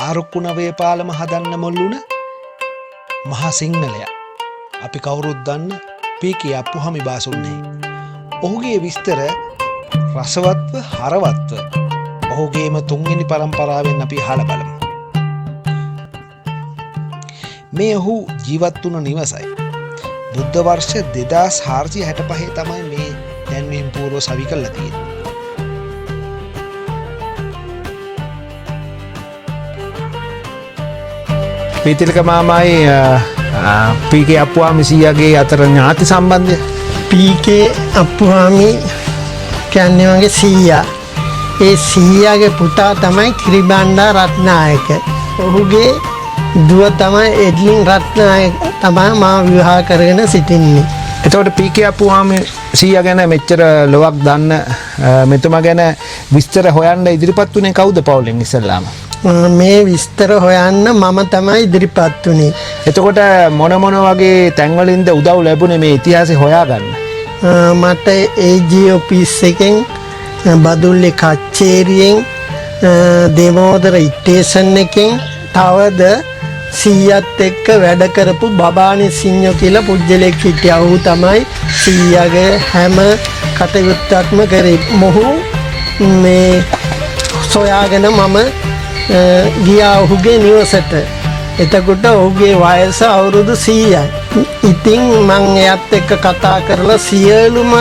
ආරුක්කුණවේ පාලම හදන්න මොල්ලුන මහා සිංහලයා. අපි කවුරුත් දන්න පීකේ අප්පුහාමි බාසුන්නේ. ඔහුගේ විස්තර රසවත්ව හරවත්ව ඔහුගේම තුන්වෙනි පරම්පරාවෙන් අපි අහලා බලමු. මේ ඔහු ජීවත් වුණ නිවසයි. බුද්ධ වර්ෂ 2465 තමයි මේ දැන්වීම් පූර්ව සවි කරලා තියෙන්නේ. පීතිලක මාමයි පීකේ අප්පුහාමි සීයාගේ අතර ඥාති සම්බන්ධය. පීකේ අප්පුහාමි කියන්නේ මගේ සීයා. ඒ සීයාගේ පුතා තමයි කිරිබණ්ඩා රත්නායක. ඔහුගේ දුව තමයි එඩ්ලින් රත්නායක තමයි මා විවාහ කරගෙන සිටින්නේ. එතකොට පීකේ අප්පුහාමි සීයා ගැන මෙච්චර ලොවක් දන්න මෙතුමා ගැන විස්තර හොයන්න ඉදිරිපත් වුණේ කවුද පවුලෙන් ඉස්සෙල්ලාම? මේ විස්තර හොයන්න මම තමයි ඉදිරිපත් වුණේ. එතකොට මොන වගේ තැන්වලින්ද උදව් ලැබුණේ මේ ඉතිහාසය හොයාගන්න? මට AG ඔෆිස් එකෙන් බදුල්ලේ කච්චේරියෙන් දේමෝදර ස්ටේෂන් එකෙන් තවද සීයාත් එක්ක වැඩ කරපු බබානි සිංහෝ කියලා පුජ්‍යලෙක් හිටියා. ඔහු තමයි සීයාගේ හැම කටයුත්තක්ම කරේ. මොහු මේ සොයාගෙන මම ගියා ඔහුගේ නිවසට. එතකොට ඔහුගේ වයස අවුරුදු 100යි. ඉතින් මං එයත් එක්ක කතා කරලා සියලුම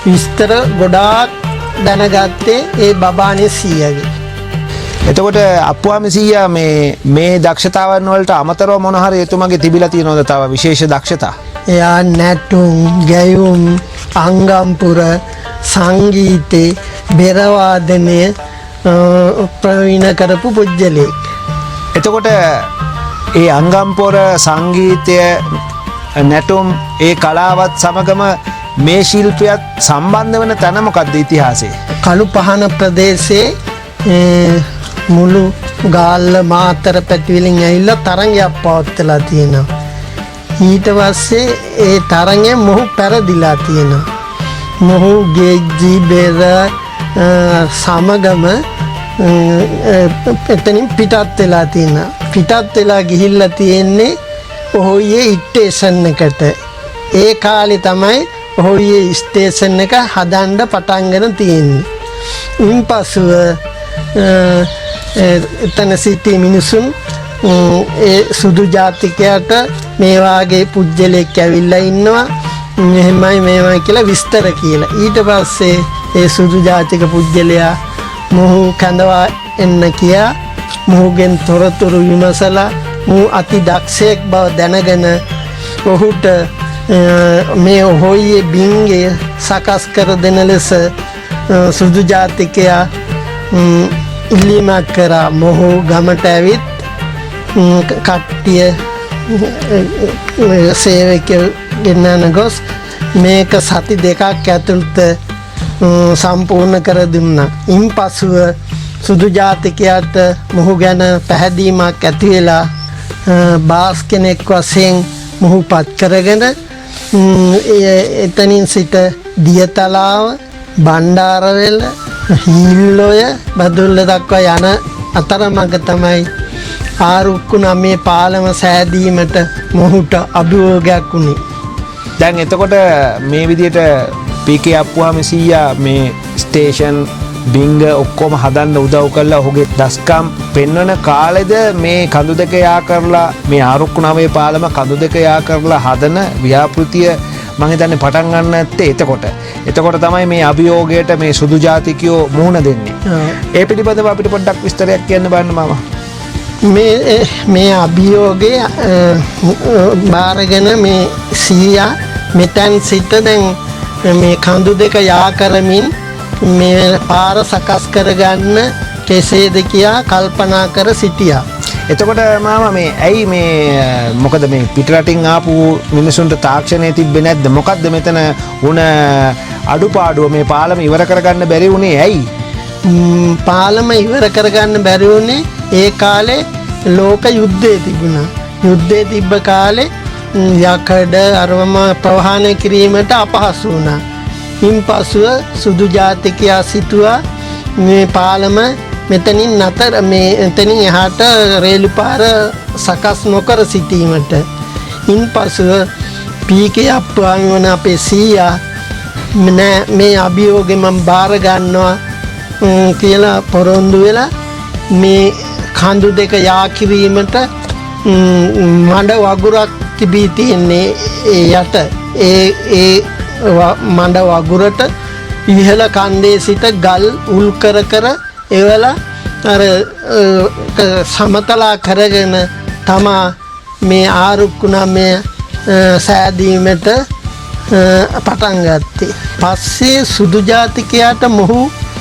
විස්තර ගොඩාක් දැනගත්තේ ඒ බබානි සීයාගේ. එතකොට අප්පුහාමි සීයා මේ දක්ෂතාවන් වලට අමතරව මොන හරි එතුමාගේ තිබිලා තියෙනවද තව විශේෂ දක්ෂතා? එයා නැටුම්, ගැයුම්, අංගම්පුර, සංගීතේ, බෙර වාදනය ප්‍රවීණ කරපු පුජ්‍යලෙක්. එතකොට ඒ අංගම්පොර සංගීතය නැටුම් ඒ කලාවත් සමගම මේ ශිල්පියත් සම්බන්ධ වෙන තැන මොකක්ද ඉතිහාසයේ? කළු පහන ප්‍රදේශයේ මුළු ගාල්ල මාතර පැතිවලින් ඇවිල්ලා තරඟයක් පවත්වලා තියෙනවා. ඊට පස්සේ ඒ තරඟේ මොහු පෙරදිලා තියෙනවා. මොහු ගේජ්ජි බෙර සමගම එතනින් පිටත් වෙලා තියෙනවා. පිටත් වෙලා ගිහිල්ලා තියෙන්නේ ඔහුගේ ස්ටේෂන් එකට. ඒ කාලේ තමයි ඔහුගේ ස්ටේෂන් එක හදන්න පටන් ගන්න තියෙන්නේ. ඉන්පසුව එතන සිටි මිනිසුන් ඒ සුදු ජාතිකයට මේ වාගේ පුජ්‍යලෙක් ඇවිල්ලා ඉන්නවා මෙහෙමයි කියලා විස්තර කියලා. ඊට පස්සේ ඒ සුදු ජාතික පුජ්‍යලයා මොහු කැඳවා එන්න කියා මොහුගෙන් තොරතුරු විමසලා මොහු අති දක්ෂයෙක් බව දැනගෙන ඔහුට මේ ඔහුගේ බින්ගේ සකස් කර දෙන ලෙස සුදු ජාතිකයා ඉල්ලීමක් කරා. මොහු ගමට ඇවිත් කට්ටිය සේවකයෝ ගෙන්නන ගොස් මේක සති දෙකක් ඇතුළත සම්පූර්ණ කර දුන්නා. ඉන්පසුව සුදු ජාතිකයාට මොහු ගැන පැහැදීමක් ඇති වෙලා බාස් කෙනෙක් වශයෙන් මොහු පත් කරගෙන එතනින් සිට දියතලාව, බණ්ඩාරවෙල, හිල්ලොය, බදුල්ල දක්වා යන අතරමඟ තමයි ආරුක්කුණමේ පාලම සෑදීමට මොහුට අභියෝගයක් වුණේ. දැන් එතකොට මේ විදිහට පීකේ අප්පුහාමි සීයා මේ ස්ටේෂන් බිංග ඔක්කොම හදන්න උදව් කළා. ඔහුගේ දස්කම් පෙන්වන කාලෙද මේ කඳු දෙක යා කරලා මේ ආරුක්කුණමේ පාලම කඳු දෙක යා කරලා හදන ව්‍යාපෘතිය මම හිතන්නේ පටන් ගන්න නැත්තේ එතකොට තමයි මේ අභියෝගයට මේ සුදු ජාතිකයෝ මුහුණ දෙන්නේ. ඒ පිළිබඳව අපිට පොඩ්ඩක් විස්තරයක් කියන්න බලන්න මාමා. මේ අභියෝගය බාරගෙන මේ සීයා මෙතෙන් සිට දැන් මේ කඳු දෙක යා කරමින් මේ පාර සකස් කරගන්න කෙසේද කියා කල්පනා කර සිටියා. එතකොට මාමා මේ ඇයි මේ මොකද මේ පිටරටින් ආපු මිනිසුන්ට තාක්ෂණය තිබ්බේ නැද්ද? මොකද්ද මෙතන වුණ අඩුපාඩුව? මේ පාලම ඉවර කරගන්න බැරි වුණේ ඇයි? පාලම ඉවර කරගන්න බැරි වුණේ ඒ කාලේ ලෝක යුද්ධය තිබුණා. යුද්ධය තිබ්බ කාලේ යකඩ අරවම ප්‍රවාහනය කිරීමට අපහසු වුණා. ඉන්පසුව සුදු ජාතිකයා සිටුවා මේ පාලම මෙතනින් නතර මේ එතනින් එහාට රේලු පාර සකස් නොකර සිටීමට. ඉන්පසුව පීකේ අප්පුවාමි වන අපේ සීයා මේ අභියෝගෙ මම බාර ගන්නවා කියලා පොරොන්දු වෙලා මේ කඳු දෙක යා කිරීමට මඩ වගුරක් තිබී තියෙන්නේ යට ඒ මඩ වගුරට ඉහළ කන්දේ සිට ගල් උල් කර කර එවලා අර සමතලා කරගෙන තමා මේ ආරුක්කුණමය සෑදීමට පටන් ගත්තේ. පස්සේ සුදු ජාතිකයාට මොහු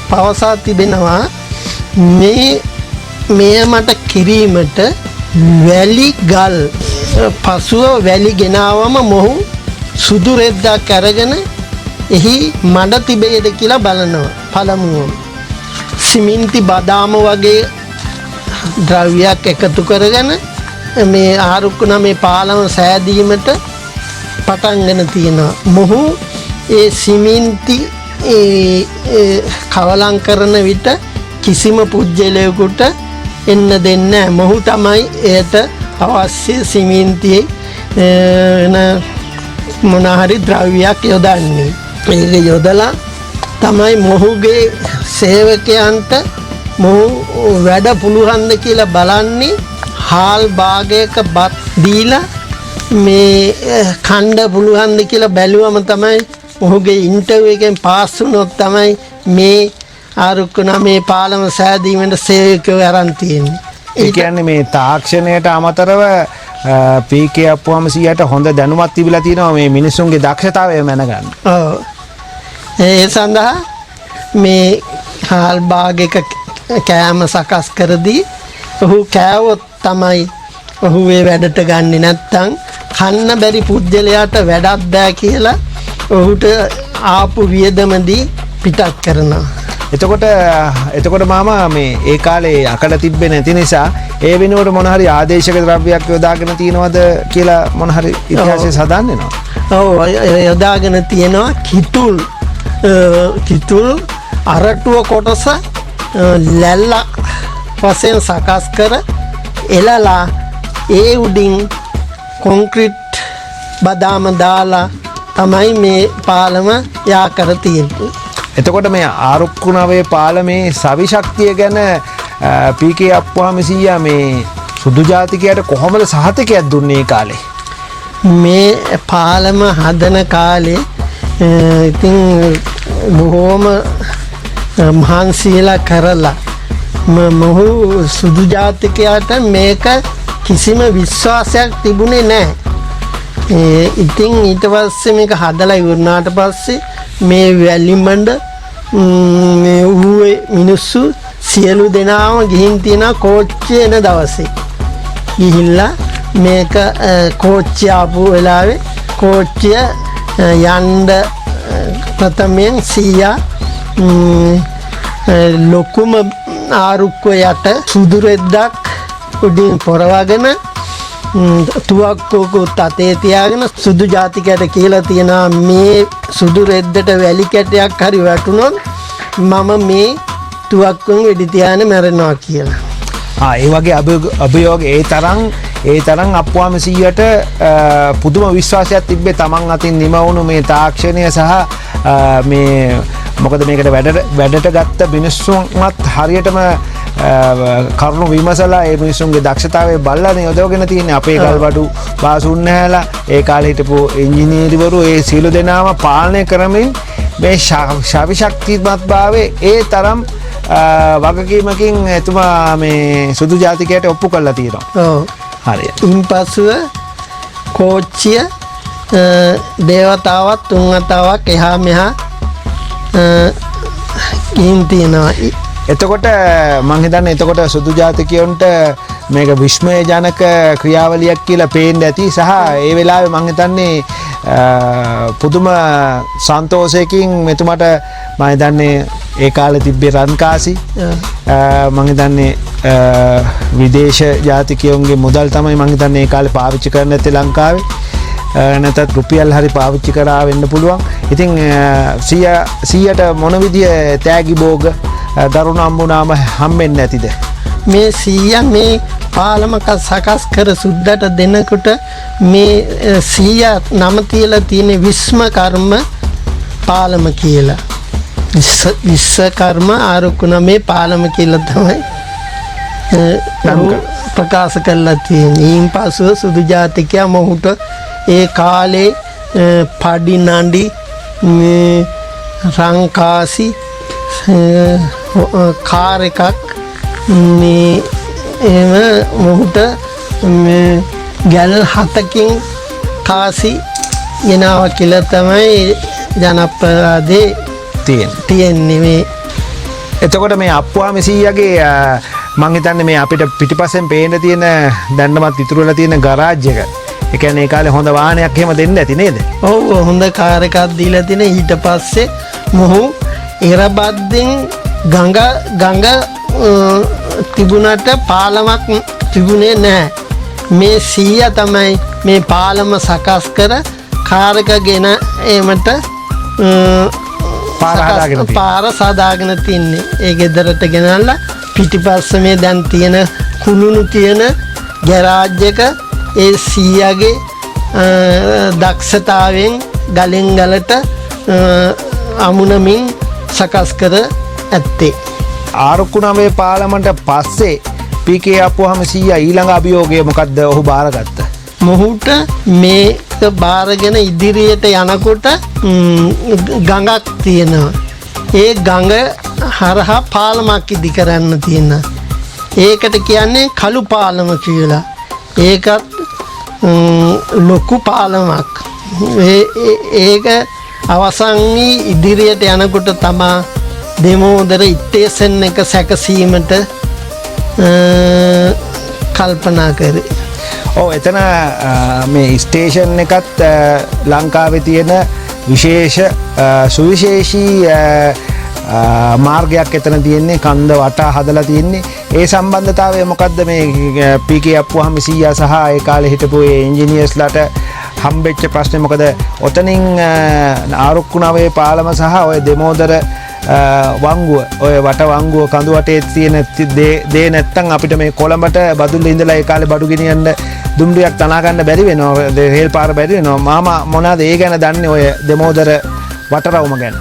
පවසා තිබෙනවා මෙය මට කිරීමට වැලි ගල් පසුව වැලි ගෙනාවම මොහු සුදු රෙද්දක් අරගෙන එහි මඩ තිබේද කියලා බලනවා. පළමුවම සිමින්ති බදාම වගේ ද්‍රව්‍යයක් එකතු කරගෙන මේ ආරුක්කුණ මේ පාලම සෑදීමට පටන්ගෙන තියෙනවා. මොහු ඒ සිමින්ති කවලම් කරන විට කිසිම පුජ්‍යලයකට එන්න දෙන්නේ. මොහු තමයි එයට අවශ්‍ය සිමින්තියේ මොනහරි ද්‍රව්‍යයක් යොදන්නේ. ඒක යොදලා තමයි මොහුගේ සේවකයන්ට මොහු වැඩ පුළුවන්ද කියලා බලන්නේ. හාල් භාගයක බත් දීලා මේ කණ්ඩ පුළුවන්ද කියලා බැලුවම තමයි මොහුගේ ඉන්ටර්විව් එකෙන් පාස් වුණොත් තමයි මේ ආරුක්කුණ මේ පාලම සෑදීමට සේවකයෝ අරන් තියෙන්නේ. ඒ කියන්නේ මේ තාක්ෂණයට අමතරව පීකේ අප්පුවාම සීයාට හොඳ දැනුමක් තිබිලා තියෙනවා මේ මිනිසුන්ගේ දක්ෂතාවය මැනගන්න. ඔව්. ඒ සඳහා මේ හාල් භාගයක කෑම සකස් කරදී ඔහු කෑවොත් තමයි ඔහු ඒ වැඩට ගන්නේ. නැත්තම් කන්න බැරි පුජ්‍යලයාට වැඩක් බෑ කියලා ඔහුට ආපු වියදමදී පිටත් කරනවා. එතකොට මාමා මේ ඒ කාලේ අකඩ තිබ්බේ නැති නිසා ඒ වෙනුවට මොන හරි ආදේශක ද්‍රව්‍යයක් යොදාගෙන තියනවද කියලා මොන හරි ඉතිහාසයේ සඳහන් වෙනවා. ඔව් යොදාගෙන තියෙනවා. කිතුල් අරටුව කොටස ලැල්ල වශයෙන් සකස් කර එලලා ඒ උඩින් කොන්ක්‍රීට් බදාම දාලා තමයි මේ පාලම යා කර තියෙන්නේ. එතකොට මේ ආරුක්කුණවේ පාලමේ සවි ශක්තිය ගැන පීකේ අප්පුවාම සීයා මේ සුදු ජාතිකයට කොහොමද සහතිකයක් දුන්නේ ඒ කාලේ? මේ පාලම හදන කාලේ ඉතින් බොහෝම මහන්සියලා කරලා මොහු සුදු ජාතිකයට මේක කිසිම විශ්වාසයක් තිබුණේ නැහැ. ඉතින් ඊට පස්සේ මේක හදලා ඉවරනාට පස්සේ මේ වැලිමඬ ඌේ මිනිස්සු සියලු දෙනාම ගිහින් තියෙන කෝච්චිය එන දවසේ ගිහිල්ලා මේක කෝච්චිය ආපු වෙලාවේ කෝච්චිය යන්න ප්‍රථමයෙන් සීයා ලොකුම ආරුක්කුව යට සුදු රෙද්දක් උඩින් පොරවගෙන තුවක්කුවකුත් අතේ තියාගෙන සුදු ජාතිකයට කියලා තියෙනවා මේ සුදු රෙද්දට වැලි කැටයක් හරි වැටුණොත් මම මේ තුවක්කුවෙන් වෙඩි තියාගෙන මැරෙනවා කියලා. ඒ වගේ අභියෝග ඒ තරම් අප්පුවාම සීයට පුදුම විශ්වාසයක් තිබ්බේ තමන් අතින් නිම වුණු මේ තාක්ෂණය සහ මේ මොකද මේකට වැඩට ගත්ත මිනිස්සුන්වත් හරියටම කරුණු විමසලා ඒ මිනිස්සුන්ගේ දක්ෂතාවය බලලානේ යොදවගෙන තියෙන්නේ. අපේ ගල්බඩු බාසුන් නැහැලා ඒ කාලේ හිටපු ඉංජිනේරිවරු ඒ සියලු දෙනාම පාලනය කරමින් මේ ශක්ති ශක්තිමත්භාවයේ ඒ තරම් වගකීමකින් එතුමා මේ සුදු ජාතිකයට ඔප්පු කරලා තියෙනවා. ඔව්. හරි. ඉන්පසුව කෝච්චිය දේවතාවත් තුන් වතාවක් එහා මෙහා ගිහින් තියෙනවා. එතකොට මං හිතන්නේ එතකොට සුදු ජාතිකයන්ට මේක විස්මයජනක ක්‍රියාවලියක් කියලා පේන්න ඇති සහ ඒ වෙලාවේ මං හිතන්නේ පුදුම සන්තෝෂයකින් මෙතුමට මම හිතන්නේ ඒ කාලේ තිබ්බේ රන්කාසි මං හිතන්නේ විදේශ ජාතිකයන්ගේ මුදල් තමයි මං හිතන්නේ ඒ කාලේ පාවිච්චි කරන්නේ නැත්තේ ලංකාවේ නැතත් රුපියල් හරි පාවිච්චි කරා වෙන්න පුළුවන්. ඉතින් 100ට මොන විදිය තෑගි භෝග දරුණු හම්බුනාම හම්බෙන්නේ නැතිද? මේ 100 මේ පාලමක සකස් කර සුද්දට දෙනකොට මේ 100 නම තියලා තියෙන විශ්වකර්ම පාලම කියලා. විශ්වකර්ම ආරක්කුණ මේ පාලම කියලා තමයි ප්‍රකාශ කරලා තියෙන්නේ. ඊන් පසුව සුදු ජාතිකයා මොහුට ඒ කාලේ පඩි නඩි රංකාසි කාර් එකක් මේ එහෙම මොහුට ගැල් 7කින් කාසි ගෙනාවා කියලා තමයි ජනප්‍රවාදේ තියෙන්නේ මේ. එතකොට මේ අප්පුහාමි සීයාගේ මං හිතන්නේ මේ අපිට පිටිපස්සෙන් පේන්න තියෙන දැන්නමත් ඉතුරු වෙලා තියෙන ගරාජ් එක. ඒ කියන්නේ ඒ කාලේ හොඳ වාහනයක් එහෙම දෙන්න ඇති නේද? ඔව් හොඳ කාර් එකක් දීලා තියෙන. ඊට පස්සේ මොහු එරබද්දෙන් ගඟ තිබුණට පාලමක් තිබුණේ නැහැ. මේ 100 තමයි මේ පාලම සකස් කර කාර් එක ගෙන එමට පාර සදාගෙන තින්නේ. ඒ ගෙදරට ගෙනල්ලා පිටිපස්ස මේ දැන් තියෙන කුළුණු තියෙන ගෑරාජ් එක ඒ 100ගේ දක්ෂතාවෙන් ගලෙන් ගලට අමුණමින් සකස් කර ඇත්තේ. ආරක්කුණාවේ පාලමට පස්සේ පීකේ අප්පුහාම 100 ඊළඟ අභියෝගය මොකද්ද ඔහු බාරගත්ත? මොහුට මේක බාරගෙන ඉදිරියට යනකොට ගඟක් තියෙනවා. ඒ ගඟ හරහා පාලමක් ඉදි කරන්න තියෙනවා. ඒකට කියන්නේ කළු පාලම කියලා. ඒකත් ලොකු පාලමක්. ඒක අවසන් වී ඉදිරියට යනකොට තමා දෙමෝදර ඉත්තේසන් එක සැකසීමට කල්පනා කරේ. ඔව් එතන මේ ස්ටේෂන් එකත් ලංකාවේ තියෙන විශේෂ සුවිශේෂී මාර්ගයක් එතන තියෙන්නේ. කන්ද වටා හදලා තියෙන්නේ. ඒ සම්බන්ධතාවය මොකද්ද මේ පීකේ අප්පුහාමි සීයා සහ ඒ කාලේ හිටපු ඒ ඉංජිනේර්ස්ලාට හම්බෙච්ච ප්‍රශ්නේ මොකද? ඔතනින් ආරක්කුණාවේ පාලම සහ ඔය දෙමෝදර වංගුව ඔය වට වංගුව කඳු වටේ තියෙන දේ නැත්තම් අපිට මේ කොළඹට බදුල්ල ඉඳලා ඒ කාලේ බඩු ගෙනියන්න දුම්රියක් තනා ගන්න බැරි වෙනවා. රේල් පාර බැරි වෙනවා. මාමා මොනවාද ඒ ගැන දන්නේ ඔය දෙමෝදර වටරවුම ගැන?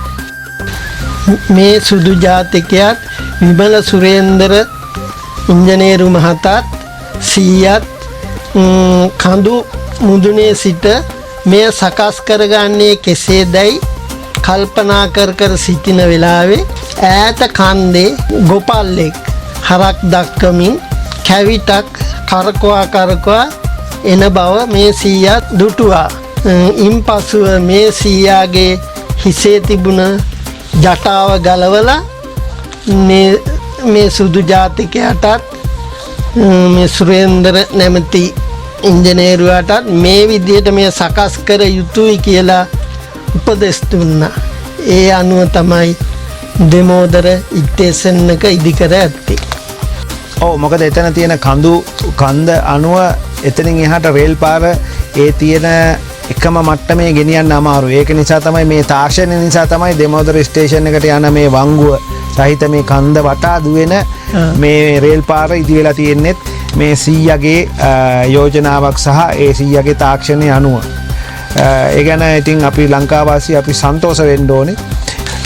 මේ සුදු ජාතිකයාත් විමල සුරේන්දර ඉංජිනේරු මහතාත් 100ත් කඳු මුදුනේ සිට මේ සකස් කරගන්නේ කෙසේදයි කල්පනා කර සිටින වෙලාවේ ඈත කන්දේ ගොපල්ලෙක් හරක් දක්කමින් කැවිටක් කරකවා එන බව මේ 100ත් දුටුවා. ඉන්පසුව මේ 100ගේ හිසේ තිබුණ ජටාව ගලවලා මේ සුදු ජාතිකයාටත් මේ සුරේන්දර නැමැති ඉංජිනේරුවාටත් මේ විදිහට මේ සකස් කර යුතුයි කියලා උපදෙස් දුන්නා. ඒ අනුව තමයි දෙමෝදර ඉත්තේසන් එක ඉදි කර ඇත්තේ. ඔව් මොකද එතන තියෙන කන්ද අනුව එතනින් එහාට රේල් පාර ඒ තියෙන එකම මට්ටමේ ගෙනියන්න අමාරුයි. ඒක නිසා තමයි මේ තාක්ෂණය නිසා තමයි දෙමෝදර ස්ටේෂන් එකට යන මේ වංගුව සහිත මේ කන්ද වටා දුවෙන මේ රේල් පාර ඉදි වෙලා තියෙන්නේ මේ 100ගේ යෝජනාවක් සහ ඒ 100ගේ තාක්ෂණය අනුව. ඒ ගැන ඉතින් අපි ලංකාවාසී අපි සන්තෝෂ වෙන්න ඕනේ.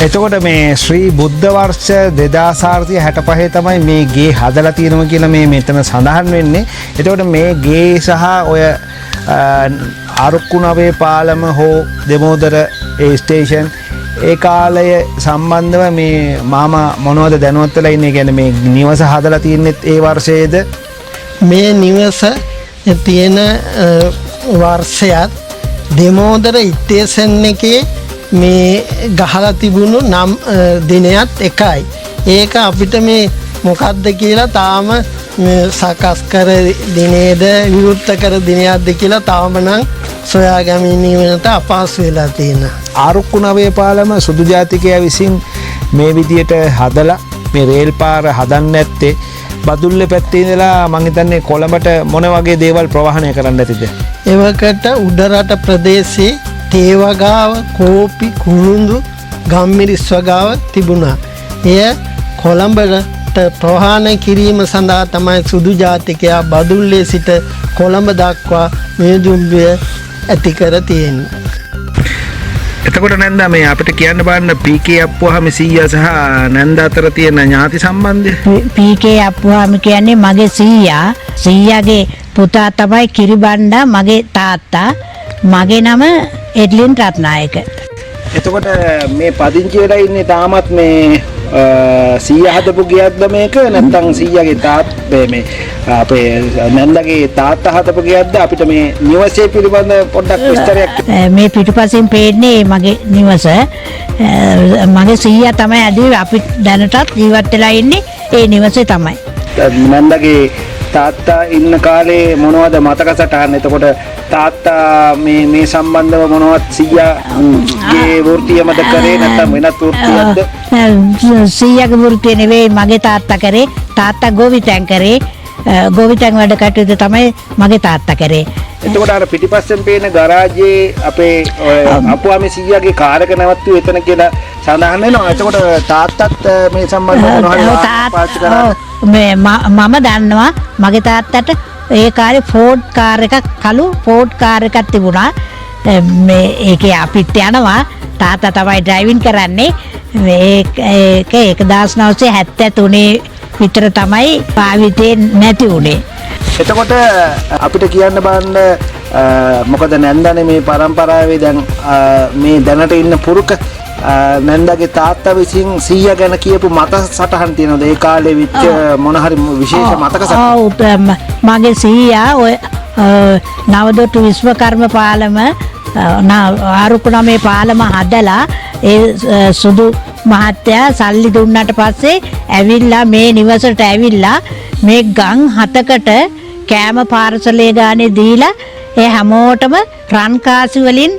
එතකොට මේ ශ්‍රී බුද්ධ වර්ෂ 2465 තමයි මේ ගේ හදලා තියෙනවා කියලා මේ මෙතන සඳහන් වෙන්නේ. එතකොට මේ ගේ සහ ඔය ආරක්කුණාවේ පාලම හෝ දෙමෝදර ඒ ස්ටේෂන් ඒ කාලය සම්බන්ධව මේ මාමා මොනවද දැනුවත් වෙලා ඉන්නේ? කියන්නේ මේ නිවස හදලා තියෙන්නේ ඒ වර්ෂයේද? මේ නිවස තියෙන වර්ෂයත් දෙමෝදර ඉත්තේසන් එකේ මේ ගහලා තිබුණු නම් දිනයත් එකයි. ඒක අපිට මේ මොකක්ද කියලා තාම සකස් කර දිනේද විවෘත කර දිනයක්ද කියලා තාම නම් සොයා ගැනීමට අපහසු වෙලා තියෙනවා. ආරක්කුණාවේ පාලම සුදු ජාතිකයා විසින් මේ විදියට හදලා මේ රේල් පාර හදන්න ඇත්තේ බදුල්ලේ පැත්තේ ඉඳලා මං හිතන්නේ කොළඹට මොන වගේ දේවල් ප්‍රවාහනය කරන්න ඇතිද? එවකට උඩරට ප්‍රදේශයේ තේවගාව, කෝපි, කුරුඳු, ගම්මිරිස් වගාව තිබුණා. එය කොළඹට ප්‍රහාණය කිරීම සඳහා තමයි සුදු ජාතිකයා බදුල්ලේ සිට කොළඹ දක්වා මේ දුම්රිය ඇති කර තියෙන්නේ. එතකොට නැන්ද මේ අපිට කියන්න බලන්න PK අප්පුවාම සීයා සහ නැන්ද අතර තියෙන ඥාති සම්බන්ධය. PK අප්පුවාම කියන්නේ මගේ සීයා. සීයාගේ පුතා තමයි කිරිබණ්ඩා, මගේ තාත්තා. මගේ නම එඩ්ලින් රත්නායක. එතකොට මේ පදිංචි වෙලා ඉන්නේ තාමත් මේ සීයා හදපු ගියක්ද මේක නැත්නම් සීයාගේ මේ අපේ නැන්දගේ තාත්තා හදපු ගියක්ද? අපිට මේ නිවසේ පිළිබඳ පොඩ්ඩක් විස්තරයක්. මේ පිටුපසින් පේන්නේ මගේ නිවස. මගේ සීයා තමයි ඇදුවේ. අපි දැනටත් ජීවත් වෙලා ඉන්නේ ඒ නිවසේ තමයි. නැන්දගේ තාත්තා ඉන්න කාලේ මොනවද මතක සටහන්? එතකොට තාත්තා මේ සම්බන්ධව මොනවද සීයාගේ වෘත්තියමද කරේ නැත්නම් වෙනත් වෘත්තියක්ද? සීයාගේ වෘත්තිය නෙවෙයි මගේ තාත්තා කරේ. තාත්තා ගෝවිතැන් කරේ. ගෝවිතැන් වැඩ කටයුතු තමයි මගේ තාත්තා කරේ. එතකොට අර පිටිපස්සෙන් පේන ගරාජයේ අපේ අප්පුවාමේ සීයාගේ කාර් එක නැවතුනේ එතන කියලා සඳහන් වෙනවා. එතකොට තාත්තත් මේ සම්බන්ධව මොනවද පාවිච්චි කරන්නේ? මම දන්නවා මගේ තාත්තට ඒ කාලේ ෆෝඩ් කාර් එකක්, කළු ෆෝඩ් කාර් එකක් තිබුණා. මේ ඒකේ අපිත් යනවා. තාත්තා තමයි ඩ්‍රයිවිං කරන්නේ. ඒක 1973 විතර තමයි පාවිතේ නැති උනේ. එතකොට අපිට කියන්න බලන්න මොකද නැන්දනේ මේ පරම්පරාවේ දැන් මේ දැනට ඉන්න පුරුක නැන්දගේ තාත්තා විසින් සීයා ගැන කියපු මත සටහන් තියෙනවද? ඒ කාලේ විච්ච මොන හරි විශේෂ මතක සටහන්? මගේ සීයා ඔය නවදොට්ටු විශ්වකර්ම පාලම ආරුකුණමේ පාලම හදලා ඒ සුදු මහත්තයා සල්ලි දුන්නාට පස්සේ ඇවිල්ලා මේ නිවසට ඇවිල්ලා මේ ගම් 7කට කෑම පාර්සලේ ගානේ දීලා ඒ හැමෝටම රන් කාසි වලින්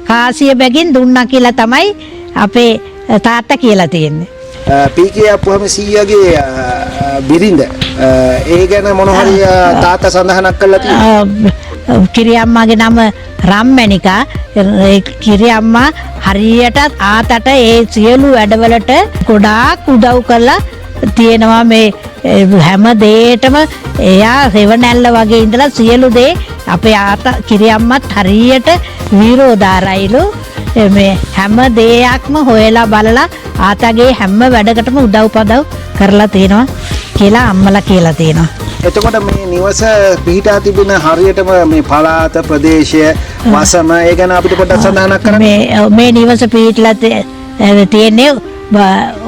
කාසිය බැගින් දුන්නා කියලා තමයි අපේ තාත්තා කියලා තියෙන්නේ. PK අප්පුවාම සීයාගේ බිරිඳ ඒ ගැන මොන හරි තාත්තා සඳහනක් කරලා තියෙනවා. කිරියම්මාගේ නම රම්මැණිකා. කිරියම්මා හරියට ආතට ඒ සියලු වැඩවලට ගොඩාක් උදව් කරලා තියෙනවා. මේ හැම දෙයකටම එයා සෙවණැල්ල වගේ ඉඳලා සියලු දේ අපේ ආතා කිරියම්මත් හරියට විරෝධාරයිලු. මේ හැම දෙයක්ම හොයලා බලලා ආතාගේ හැම වැඩකටම උදව්පදව් කරලා තියෙනවා කියලා අම්මලා කියලා තියෙනවා. එතකොට මේ නිවස පිහිටා තිබෙන හරියටම මේ පළාත ප්‍රදේශය වසම ඒ ගැන අපිට පොඩ්ඩක් සඳහනක් කරන්න. මේ නිවස පිහිටලා තියෙන්නේ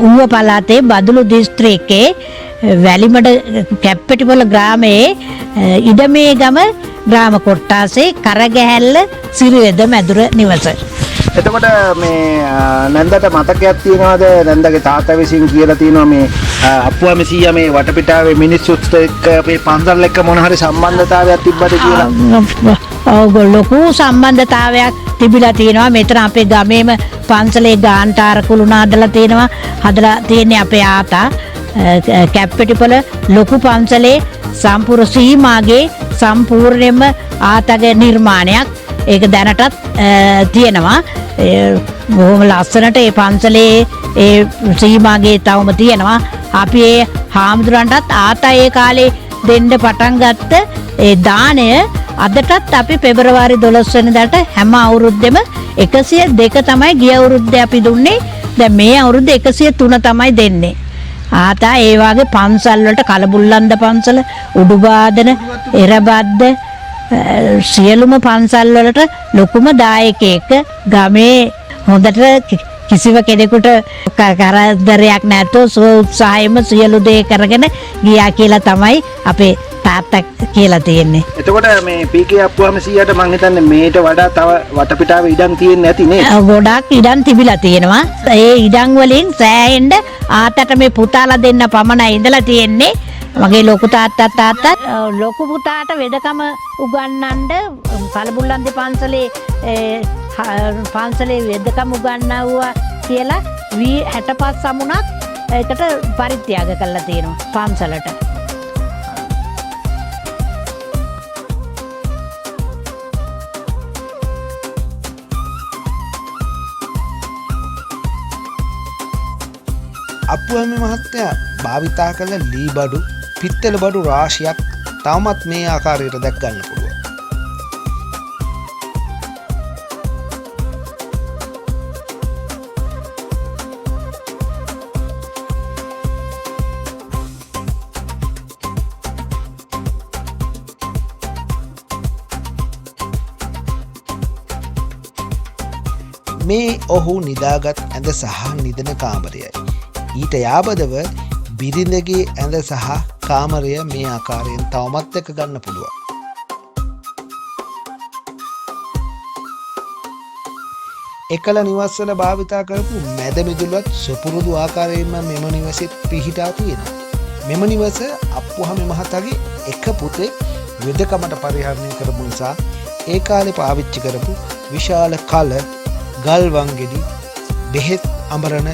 ඌව පළාතේ බදුළු දිස්ත්‍රික්කයේ වැලිමඩ කැප්පෙටිපොළ ග්‍රාමයේ ඉඩමේ ගම ග්‍රාම කොට්ටාසේ කරගැහැල්ල සිරිවෙද මැදුර නිවස. එතකොට මේ නැන්දට මතකයක් තියනවාද? නැන්දගේ තාත්තා විසින් කියලා තියෙනවා මේ අප්පුවාමේ සීයා මේ වටපිටාවේ මිනිස්සුත් එක්ක මේ පන්සල් එක්ක මොන හරි සම්බන්ධතාවයක් තිබ්බද කියලා? ඔව් ලොකු සම්බන්ධතාවයක් තිබිලා තියෙනවා. මෙතන අපේ ගමේම පන්සලේ ගාන්ටාර කුළුණ හදලා තියෙනවා. හදලා තියෙන්නේ අපේ ආතා. කැප්පෙටිපොළ ලොකු පන්සලේ සම්පූර්ණ සීමාගේ සම්පූර්ණයෙන්ම ආතාගේ නිර්මාණයක්. ඒක දැනටත් තියෙනවා. බොහොම ලස්සනට ඒ පන්සලේ ඒ සීමාගේ තවම තියෙනවා. අපි ඒ හාමුදුරන්ටත් ආතා ඒ කාලේ දෙන්න පටන් ගත්ත ඒ දාණය අදටත් අපි පෙබරවාරි 12 වෙනිදාට හැම අවුරුද්දෙම 102 තමයි ගිය අවුරුද්දේ අපි දුන්නේ. දැන් මේ අවුරුද්දේ 103 තමයි දෙන්නේ. ආතා ඒ වගේ පන්සල් වලට කලබුල්ලන්ද පන්සල, උඩුබාදන, එරබද්ද සියලුම පන්සල් වලට ලොකුම දායකයෙක් ගමේ හොඳට කිසිව කෙනෙකුට කරදරයක් නැතුව උත්සාහයෙන්ම සියලු දේ කරගෙන ගියා කියලා තමයි අපේ තාත්තා කියලා තියෙන්නේ. එතකොට මේ PK අප්පුවාම සීයාට මං හිතන්නේ මේට වඩා තව වටපිටාවේ ඉඩම් තියෙන්නේ නැති නේද? ගොඩාක් ඉඩම් තිබිලා තියෙනවා. ඒ ඉඩම් වලින් සෑහෙන්න ආතට මේ පුතාලා දෙන්න පමණයි ඉඳලා තියෙන්නේ. මගේ ලොකු තාත්තත් ලොකු පුතාට වෙදකම උගන්වන්න කලබුල්ලන්දේ පන්සලේ වෙදකම උගන්වුවා කියලා 65 සමුණක් ඒකට පරිත්‍යාග කරලා තියෙනවා පන්සලට. අප්පුහාමි මහත්තයා භාවිතා කළ ලී බඩු පිත්තල බඩු රාශියක් තවමත් මේ ආකාරයට දැක් ගන්න පුළුවන්. මේ ඔහු නිදාගත් ඇඳ සහ නිදන කාමරයයි. ඊට යාබදව බිරිඳගේ ඇඳ සහ කාමරය මේ ආකාරයෙන් තවමත් එක ගන්න පුළුවන්. එකල නිවස්වල භාවිතා කරපු මැද මිදුලත් සුපුරුදු ආකාරයෙන්ම මෙම නිවසෙත් පිහිටා තියෙනවා. මෙම නිවස අප්පුහාමි මහතාගේ එක පුතේ වෙදකමට පරිහරණය කරපු නිසා ඒ කාලේ පාවිච්චි කරපු විශාල කල ගල් වංගෙඩි බෙහෙත් අඹරන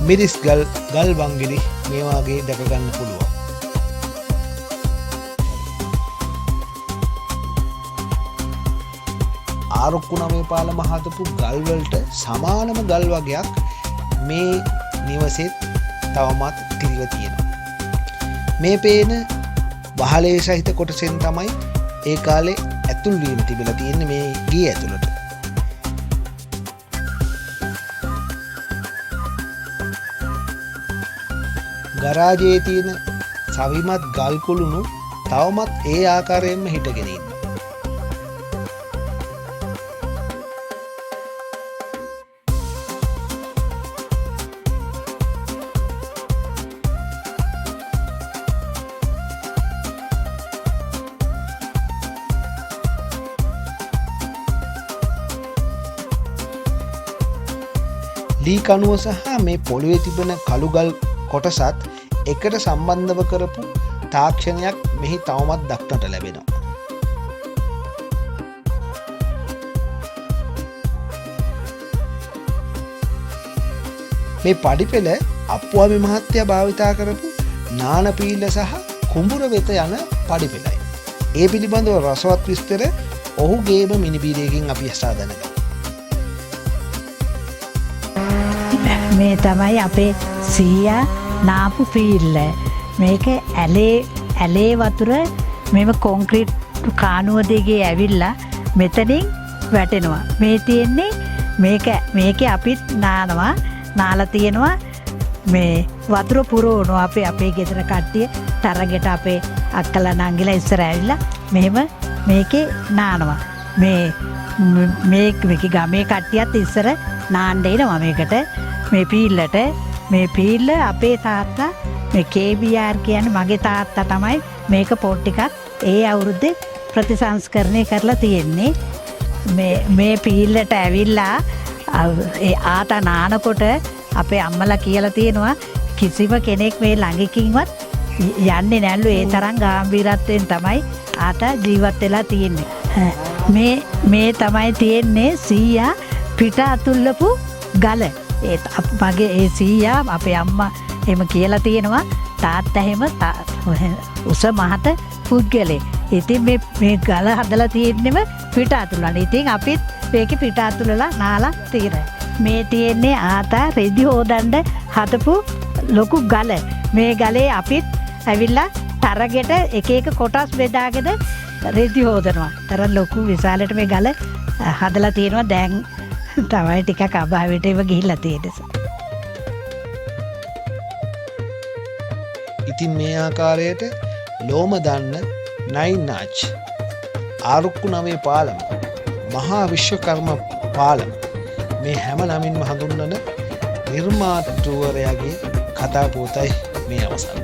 මිරිස් ගල් වංගෙඩි මේ වගේ දැක ගන්න පුළුවන්. ආරොක්කු නමේ පාලම හදපු ගල් වලට සමානම ගල් වගයක් මේ නිවසෙත් තවමත් තිරිව තියෙනවා. මේ පේන වහලේ සහිත කොටසෙන් තමයි ඒ කාලේ ඇතුල් වීම තිබිලා තියෙන්නේ මේ ගේ ඇතුළට. ගරාජයේ තියෙන සවිමත් ගල් කුළුණු තවමත් ඒ ආකාරයෙන්ම හිටගෙන ඉන්නවා. ලී කණුව සහ මේ පොළොවේ තිබෙන කළුගල් කොටසත් එකට සම්බන්ධව කරපු තාක්ෂණයක් මෙහි තවමත් දක්නට ලැබෙනවා. මේ පඩිපෙළ අප්පුහාමි මහත්තයා භාවිතා කරපු නාන පීල්ල සහ කුඹුර වෙත යන පඩිපෙළයි. ඒ පිළිබඳව රසවත් විස්තර ඔහුගේම මිනිබීරයකින් අපි අසා දැනගමු. මේ තමයි අපේ සීයා නාපු පීල්ල. මේක ඇලේ වතුර මෙම කොන්ක්‍රීට් කානුව දෙගේ ඇවිල්ලා මෙතනින් වැටෙනවා. මේ තියෙන්නේ මේක අපිත් නානවා නාලා තියෙනවා මේ වතුර පුරවනවා අපේ ගෙදර කට්ටිය තරගෙට අපේ අක්කලා නංගිලා ඉස්සර ඇවිල්ලා මෙහෙම මේකේ නානවා. මේක ගමේ කට්ටියත් ඉස්සර නාන්න එනවා මේකට මේ පීල්ලට. මේ පීල්ල අපේ තාත්තා මේ KBR කියන්නේ මගේ තාත්තා තමයි මේක පොත් ටිකක් ඒ අවුරුද්දේ ප්‍රතිසංස්කරණය කරලා තියෙන්නේ. මේ පීල්ලට ඇවිල්ලා ඒ ආතා නානකොට අපේ අම්මලා කියලා තියෙනවා කිසිම කෙනෙක් මේ ළඟකින්වත් යන්නේ නැල්ලු ඒ තරම් ගැඹීරත්වයෙන් තමයි ආතා ජීවත් වෙලා තියෙන්නේ. මේ තමයි තියෙන්නේ සීයා පිට අතුල්ලපු ගල. මගේ ඒ සීයා අපේ අම්මා එහෙම කියලා තියෙනවා තාත්තා එහෙම උස මහත පුද්ගලෙක්. ඉතින් මේ ගල හදලා තියෙන්නෙම පිට අතුලන. ඉතින් අපිත් මේක පිට අතුලලා නාලා තියෙනවා. මේ තියෙන්නේ ආතා රෙදි හොදන්න හදපු ලොකු ගල. මේ ගලේ අපිත් ඇවිල්ලා තරගෙට එක කොටස් බෙදාගෙන රෙදි හොදනවා. තරම් ලොකු විශාලට මේ ගල හදලා තියෙනවා. දැන් තමයි ටිකක් අභාවයට ඒව ගිහිල්ලා තියෙන්නේ. ඉතින් මේ ආකාරයට ලෝම දන්න නයිනාච් ආරුක්කු නමේ පාලම මහා විශ්වකර්ම පාලම මේ හැම නමින්ම හඳුන්වන නිර්මාතෘවරයාගේ කතා පොතයි මේ අවසන්.